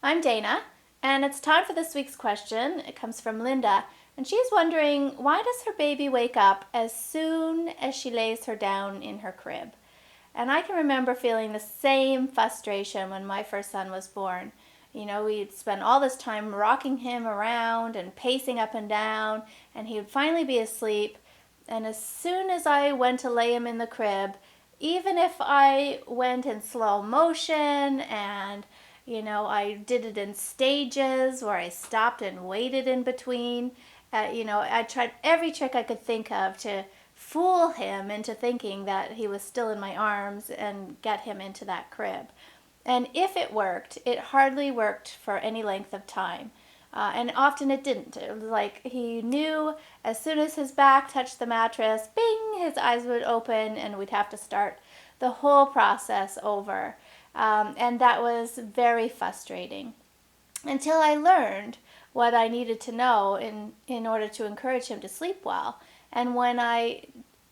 I'm Dana, and it's time for this week's question. It comes from Linda, and she's wondering, why does her baby wake up as soon as she lays her down in her crib? And I can remember feeling the same frustration when my first son was born. You know, we'd spend all this time rocking him around and pacing up and down, and he would finally be asleep. And as soon as I went to lay him in the crib, even if I went in slow motion and I did it in stages where I stopped and waited in between. I tried every trick I could think of to fool him into thinking that he was still in my arms and get him into that crib. And if it worked, it hardly worked for any length of time. And often it didn't. It was like he knew as soon as his back touched the mattress, bing, his eyes would open, and we'd have to start the whole process over. And that was very frustrating until I learned what I needed to know in order to encourage him to sleep well. And when I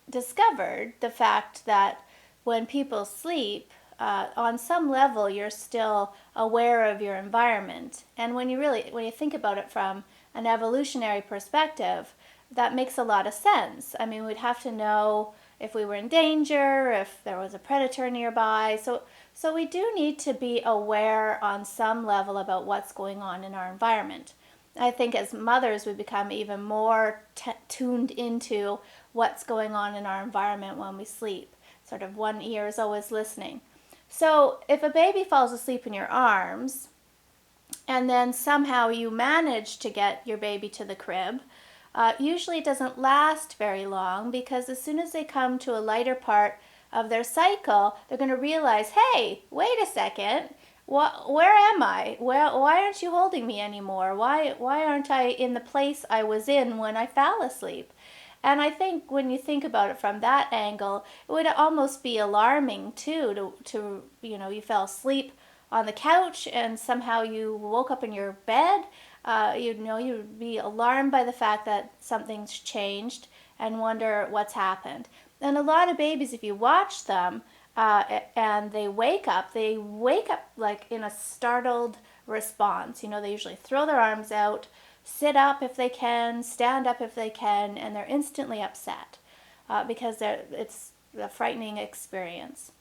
discovered the fact that when people sleep, on some level, you're still aware of your environment. And when you think about it from an evolutionary perspective, that makes a lot of sense. I mean, we'd have to know if we were in danger, if there was a predator nearby. So we do need to be aware on some level about what's going on in our environment. I think as mothers, we become even more tuned into what's going on in our environment when we sleep. Sort of one ear is always listening. So if a baby falls asleep in your arms, and then somehow you manage to get your baby to the crib, usually it doesn't last very long, because as soon as they come to a lighter part of their cycle, they're going to realize, hey, wait a second, where am I? Why aren't you holding me anymore? Why aren't I in the place I was in when I fell asleep? And I think when you think about it from that angle, it would almost be alarming too to you fell asleep on the couch and somehow you woke up in your bed. You'd be alarmed by the fact that something's changed and wonder what's happened. And a lot of babies, if you watch them and they wake up like in a startled response. They usually throw their arms out, sit up if they can, stand up if they can, and they're instantly upset because it's a frightening experience.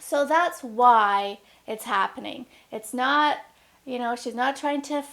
So that's why it's happening. It's not, she's not trying to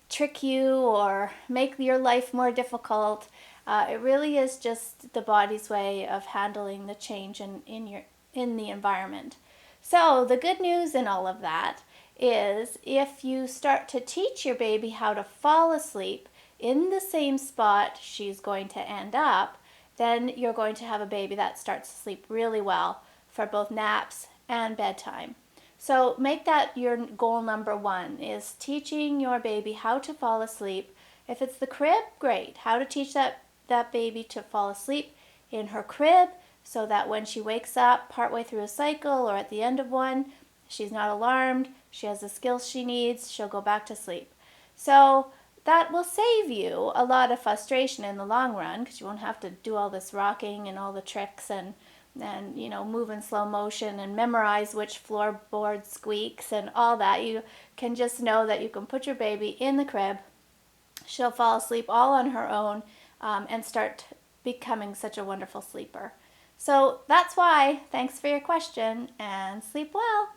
trick you or make your life more difficult. It really is just the body's way of handling the change in the environment. So the good news in all of that is if you start to teach your baby how to fall asleep in the same spot she's going to end up, then you're going to have a baby that starts to sleep really well for both naps and bedtime. So make that your goal number one, is teaching your baby how to fall asleep. If it's the crib, great. How to teach that baby to fall asleep in her crib so that when she wakes up partway through a cycle or at the end of one, she's not alarmed, she has the skills she needs, she'll go back to sleep. So that will save you a lot of frustration in the long run, because you won't have to do all this rocking and all the tricks and move in slow motion and memorize which floorboard squeaks and all that. You can just know that you can put your baby in the crib, she'll fall asleep all on her own, and start becoming such a wonderful sleeper. So that's why. Thanks for your question, and sleep well.